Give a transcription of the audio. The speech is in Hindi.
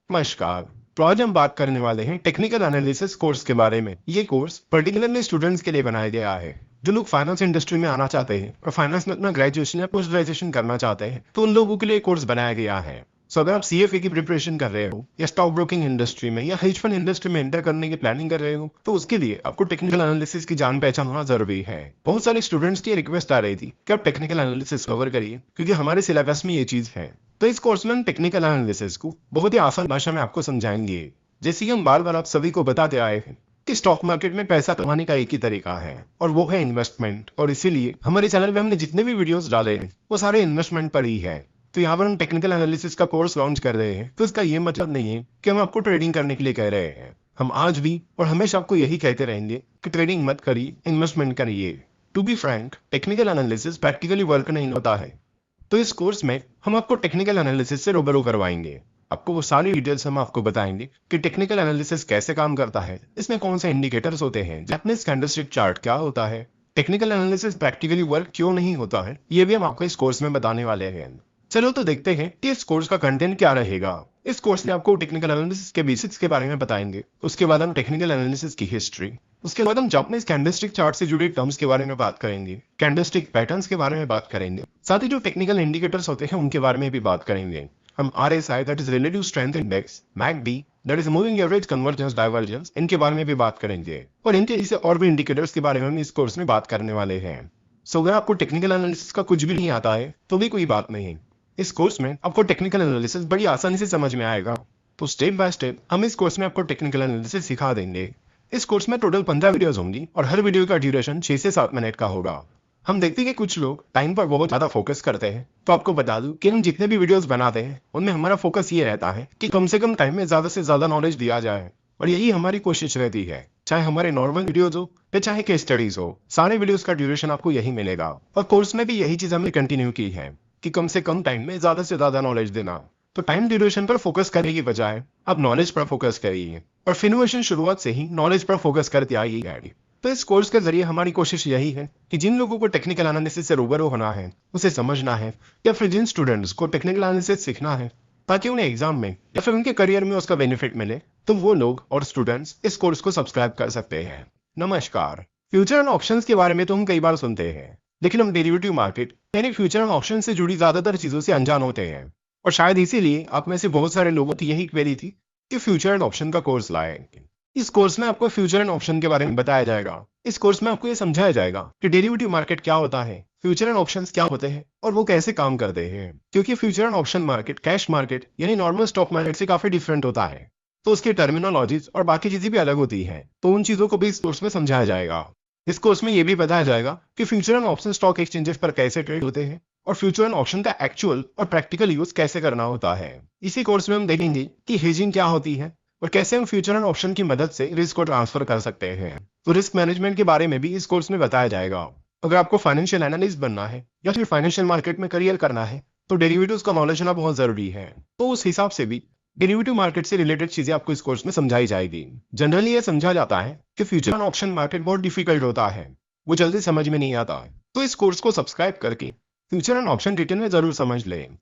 नमस्कार। तो आज हम बात करने वाले हैं टेक्निकल एनालिसिस कोर्स के बारे में। ये कोर्स पर्टिकुलरली स्टूडेंट्स के लिए बनाया गया है जो लोग फाइनेंस इंडस्ट्री में आना चाहते हैं और फाइनेंस में अपना ग्रेजुएशन या पोस्ट ग्रेजुएशन करना चाहते हैं, तो उन लोगों के लिए कोर्स बनाया गया है। सो अगर आप सीएफए की प्रिपरेशन कर रहे हो या स्टॉक ब्रोकिंग इंडस्ट्री में या हेज फंड इंडस्ट्री में एंटर करने की प्लानिंग कर रहे हो, तो उसके लिए आपको टेक्निकल एनालिसिस की जान पहचान होना जरूरी है। बहुत सारे स्टूडेंट्स की रिक्वेस्ट आ रही थी कि आप टेक्निकल एनालिसिस कवर करिए क्योंकि हमारे सिलेबस में ये चीज है। तो इस कोर्स में हम टेक्निकल एनालिसिस को बहुत ही आसान भाषा में आपको समझाएंगे। जैसे कि हम बार बार आप सभी को बताते आए हैं कि स्टॉक मार्केट में पैसा कमाने का एक ही तरीका है और वो है इन्वेस्टमेंट, और इसीलिए हमारे चैनल पे हमने जितने भी वीडियोस डाले हैं वो सारे इन्वेस्टमेंट पर ही है। तो यहाँ पर हम टेक्निकल एनालिसिस का कोर्स लॉन्च कर रहे हैं, तो इसका ये मतलब नहीं है कि हम आपको ट्रेडिंग करने के लिए कह रहे हैं। हम आज भी और हमेशा आपको यही कहते रहेंगे कि ट्रेडिंग मत करिए, इन्वेस्टमेंट करिए। To be frank, technical analysis practically work नहीं होता है। तो इस कोर्स में हम आपको टेक्निकल एनालिसिस से रूबरू करवाएंगे। आपको वो सारी डिटेल्स हम आपको बताएंगे कि टेक्निकल एनालिसिस कैसे काम करता है, इसमें कौन से इंडिकेटर्स होते हैं, जापानीज कैंडलस्टिक चार्ट क्या होता है, टेक्निकल एनालिसिस प्रैक्टिकली वर्क क्यों नहीं होता है, ये भी हम आपको इस कोर्स में बताने वाले हैं। चलो तो देखते हैं कि इस कोर्स का कंटेंट क्या रहेगा। इस कोर्स में आपको टेक्निकल एनालिसिस के बेसिक्स के बारे में बताएंगे, उसके बाद हम टेक्निकल एनालिसिस की हिस्ट्री, उसके बाद हम जापानीज कैंडलस्टिक चार्ट से जुड़े टर्म्स के बारे में बात करेंगे, कैंडलस्टिक पैटर्न्स के बारे में बात करेंगे, साथ ही जो टेक्निकल इंडिकेटर्स होते हैं उनके बारे में भी बात करेंगे। हम RSI that is relative strength index, MACD that is moving average convergence divergence, इनके बारे में भी बात करेंगे और इनके जैसे और भी इंडिकेटर्स के बारे में हम इस कोर्स में बात करने वाले हैं। सो अगर आपको टेक्निकल एनालिसिस का कुछ भी नहीं आता है तो भी कोई बात नहीं, इस कोर्स में आपको टेक्निकल एनालिसिस बड़ी आसानी से समझ में आएगा। तो स्टेप बाय स्टेप हम इस कोर्स में आपको टेक्निकल एनालिसिस सिखा देंगे। इस कोर्स में टोटल 15 वीडियोस होंगी और हर वीडियो का ड्यूरेशन 6 से 7 मिनट का होगा। हम देखते हैं कि कुछ लोग टाइम पर बहुत ज्यादा फोकस करते हैं, तो आपको बता दूं कि हम जितने भी वीडियोस बनाते हैं उनमें हमारा फोकस ये रहता है कि कम से कम टाइम में ज्यादा से ज्यादा नॉलेज दिया जाए, और यही हमारी कोशिश रहती है। चाहे हमारे नॉर्मल वीडियोज हो या चाहे केस स्टडीज हो, सारे वीडियोस का ड्यूरेशन आपको यही मिलेगा। और कोर्स में भी यही चीज हमने कंटिन्यू की है कि कम से कम टाइम में ज्यादा से ज्यादा नॉलेज देना। तो टाइम ड्यूरेशन पर फोकस करने की बजाय आप नॉलेज पर फोकस करिए और फिनोवेशन शुरुआत से ही नॉलेज पर फोकस करते आइए। तो इस कोर्स के जरिए हमारी कोशिश यही है कि जिन लोगों को टेक्निकल एनालिसिस से रूबरू होना है, उसे समझना है, या फिर जिन स्टूडेंट्स को टेक्निकल एनालिसिस सीखना है ताकि उन्हें एग्जाम में या फिर उनके करियर में उसका बेनिफिट मिले, तो वो लोग और स्टूडेंट्स इस कोर्स को सब्सक्राइब कर सकते हैं। नमस्कार। फ्यूचर एंड ऑप्शंस के बारे में तो हम कई बार सुनते हैं, लेकिन हम डेरिवेटिव मार्केट यानी फ्यूचर एंड ऑप्शन से जुड़ी ज्यादातर चीजों से अनजान होते हैं, और शायद इसीलिए आप में से बहुत सारे लोगों की यही क्वेरी थी कि फ्यूचर एंड ऑप्शन का कोर्स लाएं। इस कोर्स में आपको फ्यूचर एंड ऑप्शन के बारे में बताया जाएगा। इस कोर्स में आपको ये समझाया जाएगा कि डेरिवेटिव मार्केट क्या होता है, फ्यूचर एंड ऑप्शंस क्या होते हैं और वो कैसे काम करते हैं। क्योंकि future and option market cash market यानी नॉर्मल स्टॉक मार्केट से काफी डिफरेंट होता है, तो उसकी टर्मिनोलॉजीज और बाकी चीजें भी अलग होती है, तो उन चीजों को भी इस कोर्स में समझाया जाएगा। इस कोर्स में ये भी बताया जाएगा कि future and option stock exchanges पर कैसे ट्रेड होते हैं और फ्यूचर एंड ऑप्शन का एक्चुअल और प्रैक्टिकल यूज कैसे करना होता है। इसी कोर्स में हम देखेंगे कि हेजिंग क्या होती है और कैसे हम फ्यूचर एंड ऑप्शन की मदद से रिस्क को ट्रांसफर कर सकते हैं। तो रिस्क मैनेजमेंट के बारे में भी इस कोर्स में बताया जाएगा। अगर आपको फाइनेंशियल एनालिस्ट बनना है या फिर फाइनेंशियल मार्केट में करियर करना है, तो डेरिवेटिव्स का नॉलेज होना बहुत जरूरी है। तो उस हिसाब से भी डेरिवेटिव मार्केट से रिलेटेड चीजें आपको इस कोर्स में समझाई जाएगी। जनरली ये समझा जाता है कि फ्यूचर एंड ऑप्शन मार्केट बहुत डिफिकल्ट होता है, वो जल्दी समझ में नहीं आता। तो इस कोर्स को सब्सक्राइब करके फ्यूचर एंड ऑप्शन डिटेल में जरूर समझ लें।